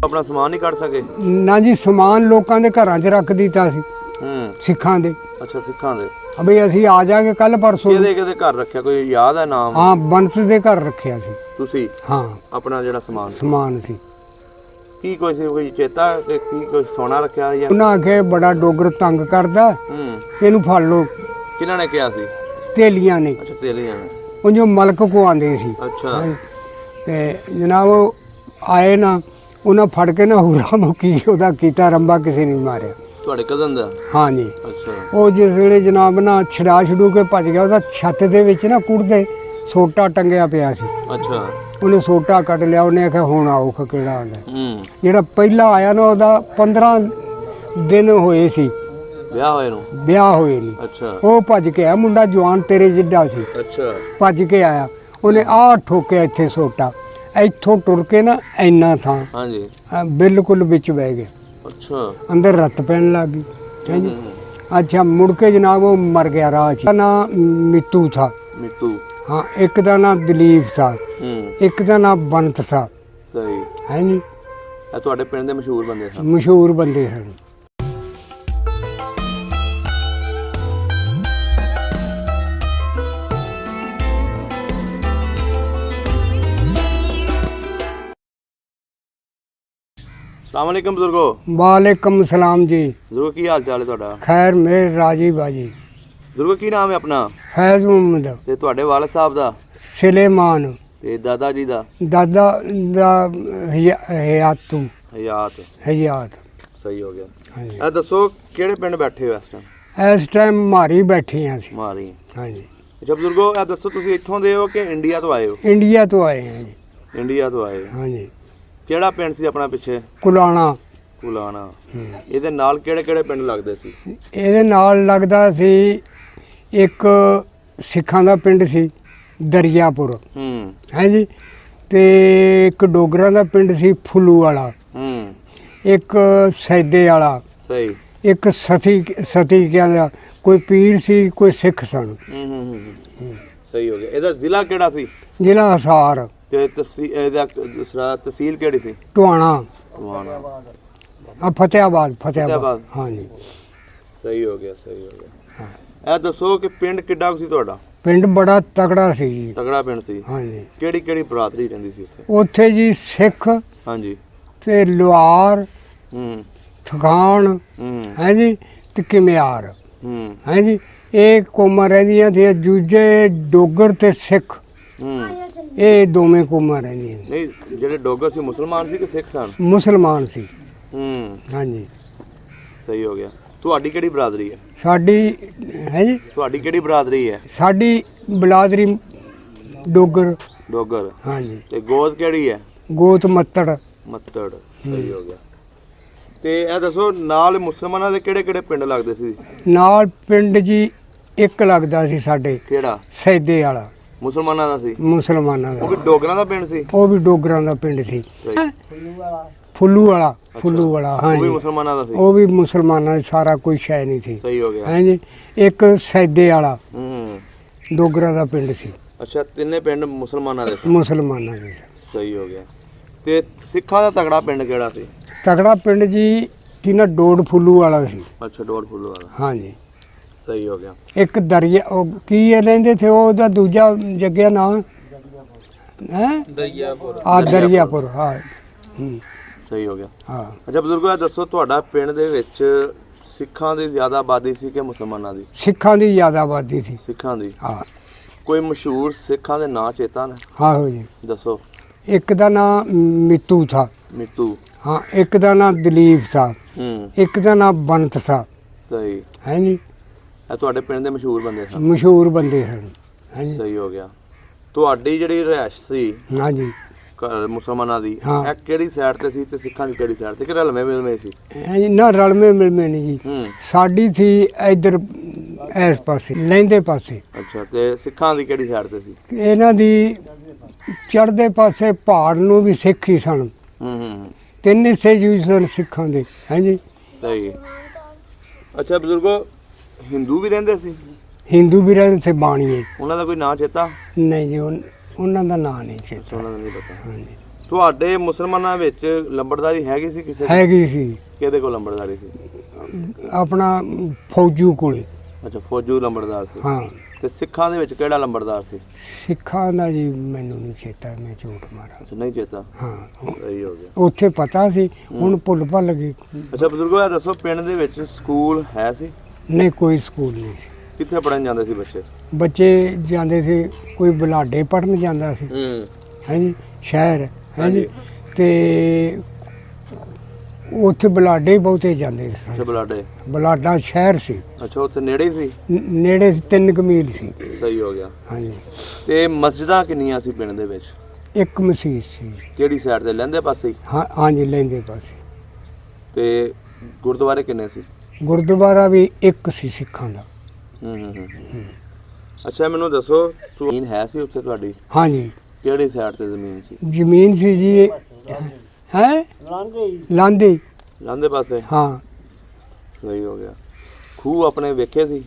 अपना समान नहीं कट सके ना जी समान लोगों के घर च रख दिता सी सिखां दे। अच्छा सिखां दे अभी असी आ जाएंगे कल परसों। किहदे घर रखिया कोई याद है नाम? हाँ बंस दे घर रखिया सी। तुसी? हाँ अपना जेड़ा समान सी की कोई चेता ते की कोई सोना रखिया या उन्हें आखे बड़ा डोगर तंग करदा इनू फड़ लो। किन्हां ने कहा सी? तेलियां ने। अच्छा तेलियां ने उन जो मलक को आंदे सी। अच्छा ते जनाब आए ना उन्हें फड़ के ना हुरा मुकी ओदा कीता रंबा किसी ने मारिया। ਤੁਹਾਡੇ ਕਜ਼ਨ ਦਾ? हाँ जी। अच्छा ਉਹ ਜਿਸ ਵੇਲੇ ਜਨਾਬ ਨਾ ਛੜਾ ਛੜੂ ਕੇ ਭੱਜ ਗਿਆ ਉਹਦਾ ਛੱਤ ਦੇ ਵਿੱਚ ਨਾ ਕੁੜਦੇ ਸੋਟਾ ਟੰਗਿਆ ਪਿਆ ਸੀ। ਅੱਛਾ ਉਹਨੇ ਸੋਟਾ ਕੱਢ ਲਿਆ ਉਹਨੇ ਆਖਿਆ ਹੁਣ ਆਓ ਕਿਹੜਾ ਆਉਂਦਾ। ਜਿਹੜਾ ਪਹਿਲਾਂ ਆਇਆ ਨਾ ਉਹਦਾ 15 ਦਿਨ ਹੋਏ ਸੀ ਵਿਆਹ ਹੋਏ ਨਹੀਂ। ਅੱਛਾ ਉਹ ਭੱਜ ਕੇ ਆਇਆ ਮੁੰਡਾ ਜਵਾਨ ਤੇਰੇ ਜਿੱਡਾ ਸੀ। ਅੱਛਾ ਭੱਜ ਕੇ ਆਇਆ ਉਹਨੇ ਆਹ ਠੋਕਿਆ ਇੱਥੇ ਸੋਟਾ ਇੱਥੋਂ ਟੁਰ ਕੇ ਨਾ ਇੰਨਾ ਥਾਂ ਹਾਂਜੀ ਬਿਲਕੁਲ ਵਿੱਚ ਬਹਿ ਗਏ। अच्छा अंदर रत पैन लग गई है जी। अच्छा मुड़ के जनाब वो मर गया राह च। ना मित्तू था। मित्तू हाँ एक का नाम दिलीप था एक का नाम बंत था। सही है जी। ਤੁਹਾਡੇ ਪਿੰਡ ਦੇ ਮਸ਼ਹੂਰ ਬੰਦੇ ਸਨ? मशहूर बंदे हैं। अस्सलाम वालेकुम बुजुर्गो। वालेकुम सलाम जी। बुजुर्गो की हाल चाल है ਤੁਹਾਡਾ? खैर मेर राजी बाजी। बुजुर्गो की नाम है अपना? फैज मोहम्मद। ਤੇ ਤੁਹਾਡੇ ਵਾਲਿਦ ਸਾਹਿਬ ਦਾ? सुलेमान। ਤੇ ਦਾਦਾ ਜੀ ਦਾ? दादा दा हयातू ਹਯਾਤ। हयात। ਸਹੀ ਹੋ ਗਿਆ। हाँ जी। ਇਹ ਦੱਸੋ ਕਿਹੜੇ ਪਿੰਡ ਬੈਠੇ ਹੋ ਇਸ ਟਾਈਮ? इस टाइम मारी बैठे हैं असीं। ਮਾਰੀ। हाँ जी। ਅੱਛਾ ਬਜ਼ੁਰਗੋ ਇਹ ਦੱਸੋ ਤੁਸੀਂ ਇੱਥੋਂ ਦੇ ਹੋ ਕਿ ਇੰਡੀਆ ਤੋਂ ਆਏ ਹੋ? इंडिया तो आए हैं जी। ਇੰਡੀਆ ਤੋਂ ਆਏ ਹੋ। हाँ जी। ਕਿਹੜਾ ਪਿੰਡ ਸੀ ਆਪਣਾ ਪਿੱਛੇ? कुलाना। ਕੁਲਾਣਾ। ਇਹਦੇ ਨਾਲ ਕਿਹੜੇ ਕਿਹੜੇ ਪਿੰਡ ਲੱਗਦੇ ਸੀ? ਇਹਦੇ ਨਾਲ ਲੱਗਦਾ ਸੀ ਇੱਕ ਸਿੱਖਾਂ ਦਾ ਪਿੰਡ ਸੀ ਦਰਿਆਪੁਰ ਹੈ ਜੀ ਤੇ ਇੱਕ ਡੋਗਰਾਂ ਦਾ ਪਿੰਡ ਸੀ ਫੁੱਲੂ ਵਾਲਾ ਇੱਕ ਸੈਦੇ ਵਾਲਾ ਸਹੀ ਇੱਕ ਸਤੀ ਕਹਿੰਦਾ ਕੋਈ ਪੀਰ ਸੀ ਕੋਈ ਸਿੱਖ ਸਨ। ਸਹੀ ਹੋ ਗਿਆ। ਇਹਦਾ ਜ਼ਿਲ੍ਹਾ ਕਿਹੜਾ ਸੀ? ਜ਼ਿਲ੍ਹਾ ਹਿਸਾਰ ਤੇ ਇਹਦਾ ਦੂਸਰਾ ਤਹਿਸੀਲ ਕਿਹੜੀ ਸੀ? ਟਵਾਣਾ। ਟਵਾਣਾ ਆ ਫਤਿਆਬਾਦ। ਹਾਂ ਜੀ। ਸਹੀ ਹੋ ਗਿਆ ਸਹੀ ਹੋ ਗਿਆ। ਇਹ ਦੱਸੋ ਕਿ ਪਿੰਡ ਕਿੱਡਾ ਕੁ ਸੀ ਤੁਹਾਡਾ? ਪਿੰਡ ਬੜਾ ਤਕੜਾ ਸੀ ਜੀ। ਤਕੜਾ ਪਿੰਡ ਸੀ? ਹਾਂ ਜੀ। ਕਿਹੜੀ ਕਿਹੜੀ ਬਰਾਦਰੀ ਰਹਿੰਦੀ ਸੀ ਉੱਥੇ? ਉੱਥੇ ਜੀ ਸਿੱਖ ਹਾਂਜੀ ਤੇ ਲੁਹਾਰ ਥਕਾਣ ਹੈ ਜੀ ਤੇ ਕਿਮਿਆਰ ਹੈ ਜੀ ਇਹ ਕੌਮਾਂ ਰਹਿੰਦੀਆਂ ਸੀ। ਦੂਜੇ ਡੋਗਰ ਤੇ ਸਿੱਖ ਇਹ ਦੋਵੇਂ ਕੌਮਾਂ ਰਹਿੰਦੀਆਂ। ਨਹੀਂ ਜਿਹੜੇ ਡੋਗਰ ਸੀ ਮੁਸਲਮਾਨ ਸੀ ਕਿ ਸਿੱਖ ਸਨ? ਮੁਸਲਮਾਨ ਸੀ। ਹਾਂਜੀ ਸਹੀ ਹੋ ਗਿਆ। ਤੁਹਾਡੀ ਕਿਹੜੀ ਬਰਾਦਰੀ ਹੈ? ਸਾਡੀ ਹੈ ਜੀ ਤੁਹਾਡੀ ਕਿਹੜੀ ਬਰਾਦਰੀ ਹੈ? ਸਾਡੀ ਬਲਾਦਰੀ ਡੋਗਰ। ਡੋਗਰ। ਹਾਂਜੀ। ਤੇ ਗੋਤ ਕਿਹੜੀ ਹੈ? ਗੋਤ ਮੱਤੜ। ਮੱਤੜ। ਸਹੀ ਹੋ ਗਿਆ। ਤੇ ਇਹ ਦੱਸੋ ਨਾਲ ਮੁਸਲਮਾਨਾਂ ਦੇ ਕਿਹੜੇ ਕਿਹੜੇ ਪਿੰਡ ਲੱਗਦੇ ਸੀ? ਨਾਲ ਪਿੰਡ ਜੀ ਇੱਕ ਲੱਗਦਾ ਸੀ ਸਾਡੇ। ਕਿਹੜਾ? ਸੈਦੇ ਵਾਲਾ। ਮੁਸਲਮਾਨਾਂ ਦਾ ਸੀ? ਮੁਸਲਮਾਨਾਂ ਦਾ। ਉਹ ਵੀ ਡੋਗਰਾਂ ਦਾ ਪਿੰਡ ਸੀ? ਉਹ ਵੀ ਡੋਗਰਾਂ ਦਾ ਪਿੰਡ ਸੀ। ਫੁੱਲੂ ਵਾਲਾ ਹਾਂ ਉਹ ਵੀ ਜੀ। ਮੁਸਲਮਾਨਾਂ ਦਾ ਸੀ? ਉਹ ਵੀ ਮੁਸਲਮਾਨਾਂ ਦਾ ਸਾਰਾ ਕੋਈ ਸ਼ੈ ਨਹੀਂ ਸੀ। ਸਹੀ ਹੋ ਗਿਆ। ਹੈ ਜੀ ਇੱਕ ਸੈਦੇ ਵਾਲਾ ਡੋਗਰਾਂ ਦਾ ਪਿੰਡ ਸੀ। ਅੱਛਾ ਤਿੰਨੇ ਪਿੰਡ ਮੁਸਲਮਾਨਾਂ ਦੇ ਸੀ? ਮੁਸਲਮਾਨਾਂ ਦੇ। ਸਹੀ ਹੋ ਗਿਆ। ਤੇ ਸਿੱਖਾਂ ਦਾ ਤਗੜਾ ਪਿੰਡ ਕਿਹੜਾ ਸੀ? ਤਗੜਾ ਪਿੰਡ ਜੀ ਕਿਨਾ ਡੋਡ ਫੁੱਲੂ ਵਾਲਾ ਸੀ। ਅੱਛਾ ਡੋਡ ਫੁੱਲੂ ਵਾਲਾ। ਹਾਂ ਜੀ। ਸਹੀ ਹੋ ਗਿਆ। ਇੱਕ ਦਰਿਆ ਉਹ ਕੀ ਇਹ ਲੈਂਦੇ ਥੇ ਉਹਦਾ ਦੂਜਾ ਜੱਗਿਆ ਨਾਮ ਹੈ ਦਰਿਆਪੁਰ। ਹਾਂ ਸਹੀ ਹੋ ਗਿਆ। ਹਾਂ। ਅੱਛਾ ਬਜ਼ੁਰਗੋ ਇਹ ਦੱਸੋ ਤੁਹਾਡਾ ਪਿੰਡ ਦੇ ਵਿੱਚ ਸਿੱਖਾਂ ਦੀ ਜ਼ਿਆਦਾ ਆਬਾਦੀ ਸੀ ਕਿ ਮੁਸਲਮਾਨਾਂ ਦੀ? ਸਿੱਖਾਂ ਦੀ ਜ਼ਿਆਦਾ ਆਬਾਦੀ ਸੀ। ਸਿੱਖਾਂ ਦੀ। ਹਾਂ। ਕੋਈ ਮਸ਼ਹੂਰ ਸਿੱਖਾਂ ਦੇ ਨਾਂ ਚੇਤਾ ਨੇ? ਹਾਂ ਹੋ ਜੀ। ਦੱਸੋ। ਇੱਕ ਦਾ ਨਾਮ ਮਿੱਤੂ ਥਾ। ਮਿੱਤੂ। हाँ एक का नाम दिलीप था एक का नाम बंत था। सही है जी। ਤੁਹਾਡੇ ਪਿੰਡ ਦੇ ਮਸ਼ਹੂਰ ਬੰਦੇ ਸਨ? ਮਸ਼ਹੂਰ ਬੰਦੇ ਹਨ। ਹਾਂਜੀ। ਸਹੀ ਹੋ ਗਿਆ। ਤੁਹਾਡੀ ਜਿਹੜੀ ਰਿਹਾਇਸ਼ ਸੀ ਹਾਂ ਜੀ ਮੁਸਲਮਾਨਾਂ ਦੀ ਇਹ ਕਿਹੜੀ ਸਾਈਡ ਤੇ ਸੀ ਤੇ ਸਿੱਖਾਂ ਦੀ ਕਿਹੜੀ ਸਾਈਡ ਤੇ ਕਿ ਰਲਵੇਂ ਮਿਲਵੇਂ ਸੀ? ਨਾ ਰਲਵੇਂ ਮਿਲਵੇਂ ਨਹੀਂ ਜੀ। ਸਾਡੀ ਸੀ ਇੱਧਰ ਇਸ ਪਾਸੇ ਲਹਿੰਦੇ ਪਾਸੇ। ਅੱਛਾ ਤੇ ਸਿੱਖਾਂ ਦੀ ਕਿਹੜੀ ਸਾਈਡ ਤੇ ਸੀ? ਇਹਨਾਂ ਦੀ ਚੜ੍ਹਦੇ ਪਾਸੇ ਪਹਾੜ ਨੂੰ ਵੀ ਸਿੱਖ ਹੀ ਸਨ। ਤਿੰਨ ਹਿੱਸੇ ਯੂਜ਼ ਸਨ ਸਿੱਖਾਂ ਦੇ। ਹੈ ਜੀ। ਸਹੀ। ਅੱਛਾ ਬਜ਼ੁਰਗੋ ਹਿੰਦੂ ਵੀ ਰਹਿੰਦੇ ਸੀ? ਹਿੰਦੂ ਵੀ ਰਹਿੰਦੇ ਸੀ ਬਾਣੀਏ। ਉਹਨਾਂ ਦਾ ਕੋਈ ਨਾਂ ਚੇਤਾ? ਨਹੀਂ ਜੀ ਉਹਨਾਂ ਦਾ ਨਾਂ ਨਹੀਂ ਚੇਤਾ। ਉਹਨਾਂ ਦਾ ਨਹੀਂ ਪਤਾ। ਹਾਂਜੀ। ਤੁਹਾਡੇ ਮੁਸਲਮਾਨਾਂ ਵਿੱਚ ਲੰਬੜਦਾਰੀ ਹੈਗੀ ਸੀ ਕਿਸੇ ਦੀ? ਹੈਗੀ ਸੀ ਕਿਹਦੇ ਕੋਲ ਲੰਬੜਦਾਰੀ ਸੀ? ਆਪਣਾ ਫੌਜੂ ਕੋਲੇ। ਅੱਛਾ, ਫੌਜੂ ਲੰਬੜਦਾਰ ਸੀ। ਹਾਂ, ਤੇ ਸਿੱਖਾਂ ਦੇ ਵਿੱਚ ਕਿਹੜਾ ਲੰਬੜਦਾਰ ਸੀ? ਸਿੱਖਾਂ ਦਾ ਜੀ ਮੈਨੂੰ ਨਹੀਂ ਚੇਤਾ, ਮੈਂ ਝੂਠ ਮਾਰਾਂ। ਅੱਛਾ, ਨਹੀਂ ਚੇਤਾ। ਹਾਂ, ਸਹੀ ਹੋ ਗਿਆ। ਉੱਥੇ ਪਤਾ ਸੀ, ਹੁਣ ਭੁੱਲ ਭੱਲ ਗਈ। ਅੱਛਾ ਬਜ਼ੁਰਗੋ, ਇਹ ਦੱਸੋ ਪਿੰਡ ਦੇ ਵਿੱਚ ਸਕੂਲ ਹੈ ਸੀ? ਨਹੀਂ, ਕੋਈ ਸਕੂਲ ਨਹੀਂ ਸੀ। ਕਿੱਥੇ ਪੜਨ ਜਾਂਦੇ ਸੀ ਬੱਚੇ? ਬੱਚੇ ਜਾਂਦੇ ਸੀ, ਕੋਈ ਬਲਾਡੇ ਪੜਨ ਜਾਂਦਾ ਸੀ, ਹਾਂਜੀ, ਸ਼ਹਿਰ, ਹਾਂਜੀ, ਤੇ ਉੱਥੇ ਬਲਾਡੇ ਹੀ ਬਹੁਤੇ ਜਾਂਦੇ ਸੀ। ਅੱਛਾ, ਬਲਾਡੇ। ਬਲਾਡਾ ਸ਼ਹਿਰ ਸੀ। ਅੱਛਾ, ਉੱਥੇ ਨੇੜੇ ਸੀ? ਨੇੜੇ 3 ਮੀਲ ਸੀ। ਸਹੀ ਹੋ ਗਿਆ। ਹਾਂਜੀ। ਤੇ ਮਸਜਿਦਾਂ ਕਿੰਨੀਆਂ ਸੀ ਪਿੰਡ ਦੇ ਵਿੱਚ? ਇੱਕ ਮਸੀਤ ਸੀ। ਕਿਹੜੀ ਸਾਈਡ ਤੇ, ਲਹਿੰਦੇ ਪਾਸੇ ਹੀ? ਹਾਂ, ਹਾਂਜੀ, ਲੈਂਦੇ ਪਾਸੇ। ਤੇ ਗੁਰਦੁਆਰੇ ਕਿੰਨੇ ਸੀ? ਗੁਰਦੁਆਰਾ ਵੀ ਇੱਕ ਸੀ ਸਿੱਖਾਂ ਦਾ। ਅੱਛਾ, ਮੈਨੂੰ ਦੱਸੋ ਜ਼ਮੀਨ ਹੈ ਸੀ ਉੱਥੇ ਤੁਹਾਡੀ? ਹਾਂਜੀ। ਕਿਹੜੀ ਸਾਈਡ ਤੇ ਜ਼ਮੀਨ ਸੀ? ਜ਼ਮੀਨ ਸੀ ਜੀ, ਹੈ ਲਾਂਦੇ। ਲਹਿੰਦੇ ਪਾਸੇ? ਹਾਂ। ਸਹੀ ਹੋ ਗਿਆ। ਖੂਹ ਆਪਣੇ ਵੇਖੇ ਸੀ?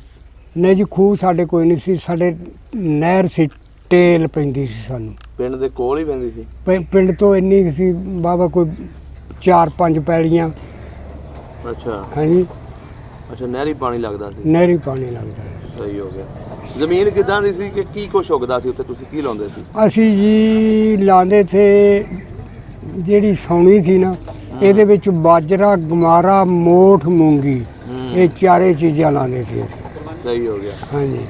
ਨਹੀਂ ਜੀ, ਖੂਹ ਸਾਡੇ ਕੋਈ ਨਹੀਂ ਸੀ, ਸਾਡੇ ਨਹਿਰ ਸੀ, ਟੇਲ ਪੈਂਦੀ ਸੀ ਸਾਨੂੰ। ਪਿੰਡ ਦੇ ਕੋਲ ਹੀ ਪੈਂਦੀ ਸੀ? ਪਿੰਡ ਤੋਂ ਇੰਨੀ ਕੁ ਸੀ ਬਾਬਾ, ਕੋਈ 4-5 ਪੈਲੀਆਂ। ਅੱਛਾ। ਹਾਂਜੀ। ਅੱਛਾ, ਨਹਿਰੀ ਪਾਣੀ ਲੱਗਦਾ ਸੀ? ਨਹਿਰੀ ਪਾਣੀ ਲੱਗਦਾ ਸੀ। ਸਹੀ ਹੋ ਗਿਆ। ਜ਼ਮੀਨ ਕਿੱਦਾਂ ਦੀ ਸੀ ਕਿ ਕੀ ਕੁਛ ਉੱਗਦਾ ਸੀ ਉੱਥੇ? ਤੁਸੀਂ ਕੀ ਲਾਉਂਦੇ ਸੀ? ਅਸੀਂ ਜੀ ਲਾਉਂਦੇ ਥੇ, ਜਿਹੜੀ ਸੌਣੀ ਸੀ ਨਾ, ਇਹਦੇ ਵਿੱਚ ਬਾਜਰਾ, ਗਮਾਰਾ, ਮੋਠ, ਮੂੰਗੀ, ਇਹ ਚਾਰੇ ਚੀਜ਼ਾਂ ਲਾਉਂਦੇ ਸੀ ਅਸੀਂ। ਸਹੀ ਹੋ ਗਿਆ। ਹਾਂਜੀ।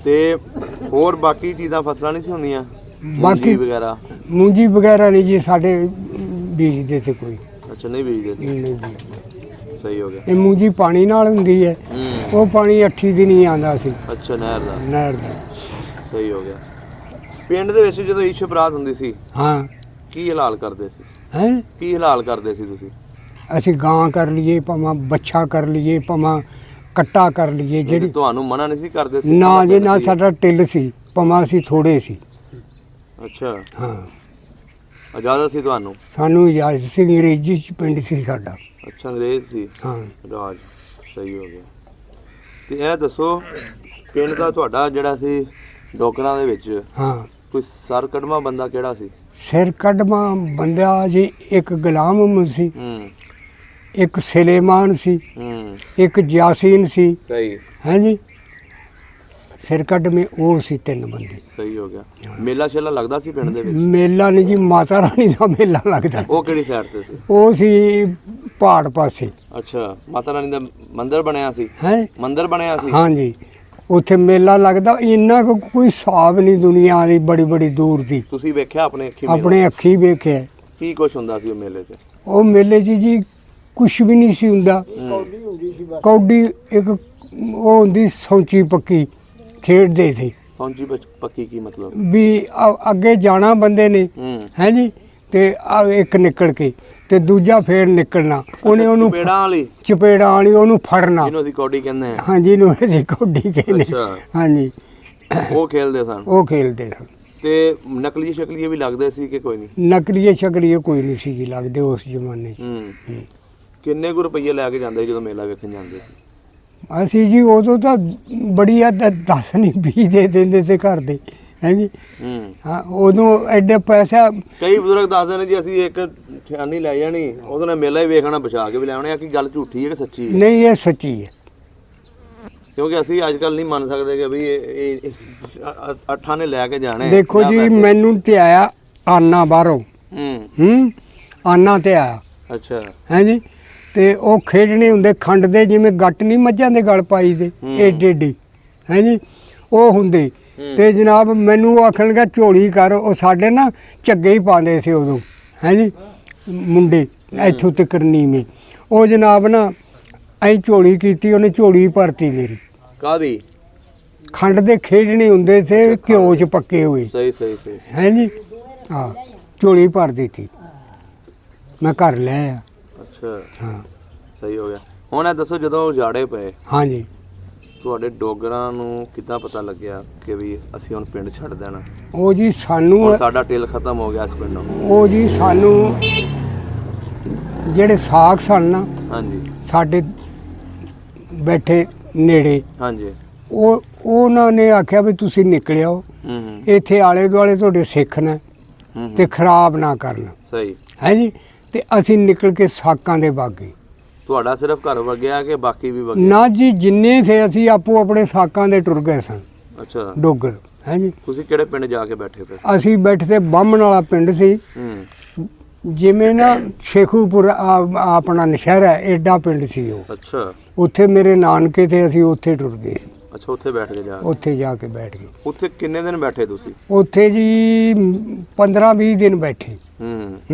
ਤੇ ਹੋਰ ਬਾਕੀ ਚੀਜ਼ਾਂ ਫਸਲਾਂ ਨਹੀਂ ਸੀ ਹੁੰਦੀਆਂ? ਬਾਕੀ ਵਗੈਰਾ? ਮੂੰਜੀ ਵਗੈਰਾ ਨਹੀਂ ਜੀ ਸਾਡੇ ਬੀਜਦੇ ਤੇ ਕੋਈ। ਅੱਛਾ, ਨਹੀਂ ਬੀਜਦੇ ਸੀ? ਨਹੀਂ ਬੀਜਦੇ। ਸਹੀ ਹੋ ਗਿਆ। ਇਹ ਮੂੰਜੀ ਪਾਣੀ ਨਾਲ ਹੁੰਦੀ ਹੈ, ਉਹ ਪਾਣੀ 8 ਦਿਨ ਹੀ ਆਉਂਦਾ ਸੀ। ਅੱਛਾ, ਨਹਿਰ ਦਾ? ਨਹਿਰ ਦਾ। ਸਹੀ ਹੋ ਗਿਆ। ਪਿੰਡ ਦੇ ਵਿੱਚ ਜਦੋਂ ਈਸ਼ ਬਰਾਤ ਹੁੰਦੀ ਸੀ, ਹਾਂ। ਕੀ ਹਲਾਲ ਕਰਦੇ ਸੀ? ਹੈ, ਕੀ ਹਲਾਲ ਕਰਦੇ ਸੀ ਤੁਸੀਂ? ਅਸੀਂ ਗਾਂ ਕਰ ਲਈਏ, ਭਾਵੇਂ ਬੱਚਾ ਕਰ ਲਈਏ, ਭਾਵੇਂ ਕੱਟਾ ਕਰ ਲਈਏ। ਜਿਹੜੀ ਤੁਹਾਨੂੰ ਮਨਾ ਨਹੀਂ ਸੀ ਕਰਦੇ ਸੀ? ਨਾ ਜੀ ਨਾ, ਸਾਡਾ ਟਿੱਲ ਸੀ, ਭਾਵੇਂ ਅਸੀਂ ਥੋੜੇ ਸੀ। ਅੱਛਾ। ਹਾਂ, ਇਜਾਜ਼ਤ ਸੀ ਤੁਹਾਨੂੰ? ਸਾਨੂੰ ਇਜਾਜ਼ਤ ਸੀ, ਅੰਗਰੇਜ਼ੀ ਚ ਪਿੰਡ ਸੀ ਸਾਡਾ। ਅੱਛਾ, ਅੰਗਰੇਜ਼ ਸੀ? ਹਾਂ। ਰਾਜ। ਸਹੀ ਹੋ ਗਿਆ। ਤੇ ਇਹ ਦੱਸੋ, ਪਿੰਡ ਦਾ ਤੁਹਾਡਾ ਜਿਹੜਾ ਸੀ ਡੋਗਰਾਂ ਦੇ ਵਿੱਚ, ਹਾਂ, ਕੋਈ ਸਰ ਕਢਵਾ ਬੰਦਾ ਕਿਹੜਾ ਸੀ? ਸਿਰ ਕੱਢਵਾ ਬੰਦਾ ਜੀ, ਇੱਕ ਗੁਲਾਮ ਮੁਹੰਮਦ ਸੀ, ਇੱਕ ਸੁਲੇਮਾਨ ਸੀ, ਇੱਕ ਯਾਸੀਨ ਸੀ। ਸਹੀ। ਹਾਂਜੀ। ਸਿਰ ਕੱਢਵੇਂ ਉਹ ਸੀ 3 ਬੰਦੇ। ਸਹੀ ਹੋ ਗਿਆ। ਮੇਲਾ ਸ਼ੇਲਾ ਲੱਗਦਾ ਸੀ ਪਿੰਡ ਦੇ ਵਿੱਚ? ਮੇਲਾ ਨਹੀਂ ਜੀ, ਮਾਤਾ ਰਾਣੀ ਦਾ ਮੇਲਾ ਲੱਗਦਾ। ਉਹ ਕਿਹੜੀ ਸਾਈਡ ਤੇ ਸੀ? ਉਹ ਸੀ ਪਹਾੜ ਪਾਸੇ। ਅੱਛਾ, ਮਾਤਾ ਰਾਣੀ ਦਾ ਮੰਦਿਰ ਬਣਿਆ ਸੀ? ਹੈ, ਮੰਦਿਰ ਬਣਿਆ ਸੀ? ਹਾਂਜੀ। ਉੱਥੇ ਮੇਲਾ ਲੱਗਦਾ, ਇੰਨਾ ਕੋਈ ਹਿਸਾਬ ਨਹੀਂ, ਦੁਨੀਆ ਦੀ ਬੜੀ ਬੜੀ ਦੂਰ ਦੀ। ਤੁਸੀਂ ਵੇਖਿਆ ਆਪਣੇ ਅੱਖੀ ਮੇਲਾ? ਆਪਣੇ ਅੱਖੀ ਵੇਖਿਆ। ਕੀ ਕੁਛ ਹੁੰਦਾ ਸੀ ਉਹ ਮੇਲੇ 'ਚ? ਉਹ ਮੇਲੇ 'ਚ ਜੀ ਕੁਛ ਵੀ ਨਹੀਂ ਸੀ ਹੁੰਦਾ। ਕੌਡੀ ਇੱਕ ਉਹ ਹੁੰਦੀ, ਸੌਂਚੀ ਪੱਕੀ ਖੇਡਦੇ ਸੀ। ਸੌਂਚੀ ਪੱਕੀ ਕੀ ਮਤਲਬ? ਵੀ ਅੱਗੇ ਜਾਣਾ ਬੰਦੇ ਨੇ, ਹੈ ਜੀ, ਤੇ ਇੱਕ ਨਿਕਲ ਕੇ ਤੇ ਦੂਜਾ ਫੇਰ ਨਿਕਲਣਾ, ਉਹਨੇ ਉਹਨੂੰ ਚਪੇੜਾਂ ਵਾਲੀ ਉਹਨੂੰ ਫੜਨਾ, ਜਿਹਨੂੰ ਅਸੀਂ ਕੌਡੀ ਕਹਿੰਦੇ ਹਾਂ। ਹਾਂਜੀ, ਜਿਹਨੂੰ ਅਸੀਂ ਕੌਡੀ ਕਹਿੰਦੇ। ਹਾਂਜੀ। ਉਹ ਖੇਲਦੇ ਸਨ? ਉਹ ਖੇਲਦੇ ਸਨ। ਤੇ ਨਕਲੀ ਸ਼ਕਲੀਏ ਵੀ ਲੱਗਦੇ ਸੀ ਕਿ ਕੋਈ ਨਹੀਂ? ਨਕਲੀਏ ਸ਼ਕਲੀਏ ਕੋਈ ਨਹੀਂ ਸੀ ਜੀ ਲੱਗਦੇ ਉਸ ਜ਼ਮਾਨੇ 'ਚ। ਕਿੰਨੇ ਕੁ ਰੁਪਈਏ ਲੈ ਕੇ ਜਾਂਦੇ ਜਦੋਂ ਮੇਲਾ ਵੇਖਣ ਜਾਂਦੇ ਸੀ? ਅਸੀਂ ਜੀ ਉਦੋਂ ਤਾਂ ਬੜੀ ਆ 10 ਨਹੀਂ 20 ਦੇ ਦਿੰਦੇ ਤੇ ਘਰ ਦੇ, ਹੈ ਜੀ। ਹਾਂ, ਉਦੋਂ ਐਡੇ ਪੈਸਾ। ਕਈ ਬਜ਼ੁਰਗ ਦੱਸਦੇ ਨੇ ਜੀ ਅਸੀਂ ਇੱਕ ਠਿਆਨੀ ਲੈ ਜਾਣੀ, ਉਹਦੇ ਨਾਲ ਮੇਲਾ ਹੀ ਵੇਖਣਾ, ਬਚਾ ਕੇ ਵੀ ਲੈ ਆਉਣੇ ਆ। ਕੀ ਗੱਲ ਝੂਠੀ ਹੈ ਕਿ ਸੱਚੀ ਹੈ? ਨਹੀਂ, ਇਹ ਸੱਚੀ ਹੈ। ਕਿਉਂਕਿ ਅਸੀਂ ਅੱਜ ਕੱਲ ਨਹੀਂ ਮੰਨ ਸਕਦੇ ਕਿ ਵੀ ਇਹ ਅੱਠਾਂ ਨੇ ਲੈ ਕੇ ਜਾਣੇ। ਦੇਖੋ ਜੀ, ਮੈਨੂੰ ਤੇ ਆਇਆ ਆਨਾ ਬਾਹਰੋਂ, ਆਨਾ ਤੇ ਆਇਆ। ਅੱਛਾ। ਹੈ ਜੀ। ਤੇ ਉਹ ਖੇਡਣੇ ਹੁੰਦੇ ਖੰਡ ਦੇ, ਜਿਵੇਂ ਗੱਟ ਨਹੀਂ ਮੱਝਾਂ ਦੇ ਗਲ ਪਾਈ ਦੇ, ਏਡੇ ਏਡੇ, ਹੈ ਜੀ, ਉਹ ਹੁੰਦੇ। ਤੇ ਜਨਾਬ ਮੈਨੂੰ ਉਹ ਆਖਣ ਲੱਗਾ ਝੋਲੀ ਕਰ। ਉਹ ਸਾਡੇ ਨਾ ਝੱਗੇ ਹੀ ਪਾਉਂਦੇ ਸੀ ਉਦੋਂ, ਹੈ ਜੀ, ਮੁੰਡੇ ਇੱਥੋਂ ਤੱਕ ਨੀਵੇਂ। ਉਹ ਜਨਾਬ ਨਾ ਅਸੀਂ ਝੋਲੀ ਕੀਤੀ, ਉਹਨੇ ਝੋਲੀ ਭਰਤੀ ਮੇਰੀ। ਕਾਹਦੀ? ਖੰਡ ਦੇ ਖੇਡਣੇ ਹੁੰਦੇ ਸੀ, ਘਿਓ 'ਚ ਪੱਕੇ ਹੋਏ। ਸਹੀ ਸਹੀ ਸਹੀ। ਹੈ ਜੀ। ਹਾਂ, ਝੋਲੀ ਭਰ ਦਿੱਤੀ, ਮੈਂ ਘਰ ਲੈ ਆਇਆ। ਅੱਛਾ। ਹਾਂ। ਸਹੀ ਹੋ ਗਿਆ। ਹੁਣ ਇਹ ਦੱਸੋ, ਜਦੋਂ ਉਜਾੜੇ ਪਏ, ਹਾਂਜੀ, ਤੁਹਾਡੇ ਡੋਗਰਾਂ ਨੂੰ ਕਿੱਦਾਂ ਪਤਾ ਲੱਗਿਆ ਕਿ ਵੀ ਅਸੀਂ ਹੁਣ ਪਿੰਡ ਛੱਡ ਦੇਣਾ? ਉਹ ਜੀ ਸਾਨੂੰ, ਹੁਣ ਸਾਡਾ ਟੇਲ ਖਤਮ ਹੋ ਗਿਆ ਇਸ ਪਿੰਡੋਂ। ਉਹ ਜੀ ਸਾਨੂੰ ਜਿਹੜੇ ਸਾਖ ਸਨ ਨਾ, ਹਾਂਜੀ, ਸਾਡੇ ਬੈਠੇ ਨੇੜੇ, ਹਾਂਜੀ, ਉਹਨਾਂ ਨੇ ਆਖਿਆ ਵੀ ਤੁਸੀਂ ਨਿਕਲਿਓ, ਇੱਥੇ ਆਲੇ ਦੁਆਲੇ ਤੁਹਾਡੇ ਸਿੱਖ ਨੇ, ਤੇ ਖਰਾਬ ਨਾ ਕਰਨ। ਸਹੀ ਹੈ ਜੀ। ਤੇ ਅਸੀਂ ਨਿਕਲ ਕੇ ਸਾਕਾਂ ਦੇ ਬਾਗੇ। ਤੁਹਾਡਾ ਸਿਰਫ ਘਰ ਵਗਿਆ ਕਿ ਬਾਕੀ ਵੀ ਵਗੇ? ਨਾ ਜੀ, ਜਿੰਨੇ ਥੇ ਅਸੀਂ ਆਪੋ ਆਪਣੇ ਸਾਕਾਂ ਦੇ ਟੁਰ ਗਏ ਸਨ। ਅੱਛਾ। ਡੋਗਰ। ਹੈ ਜੀ। ਤੁਸੀਂ ਕਿਹੜੇ ਪਿੰਡ ਜਾ ਕੇ ਬੈਠੇ ਫਿਰ? ਅਸੀਂ ਬੈਠੇ ਤੇ ਬਾਹਮਣ ਵਾਲਾ ਪਿੰਡ ਸੀ। ਜਿਵੇਂ ਨਾ ਸ਼ੇਖੂਪੁਰ ਆਪਣਾ ਨਸ਼ਹਿਰਾ ਐਡਾ ਪਿੰਡ ਸੀ ਉਹ। ਅੱਛਾ। ਉੱਥੇ ਮੇਰੇ ਨਾਨਕੇ ਤੇ ਅਸੀਂ ਉੱਥੇ ਟੁਰ ਗਏ। ਅੱਛਾ, ਉੱਥੇ ਬੈਠ ਕੇ ਜਾ ਕੇ? ਉੱਥੇ ਜਾ ਕੇ ਬੈਠ ਗਏ। ਉੱਥੇ ਕਿੰਨੇ ਦਿਨ ਬੈਠੇ ਤੁਸੀਂ? ਉੱਥੇ ਜੀ 15-20 ਦਿਨ ਬੈਠੇ।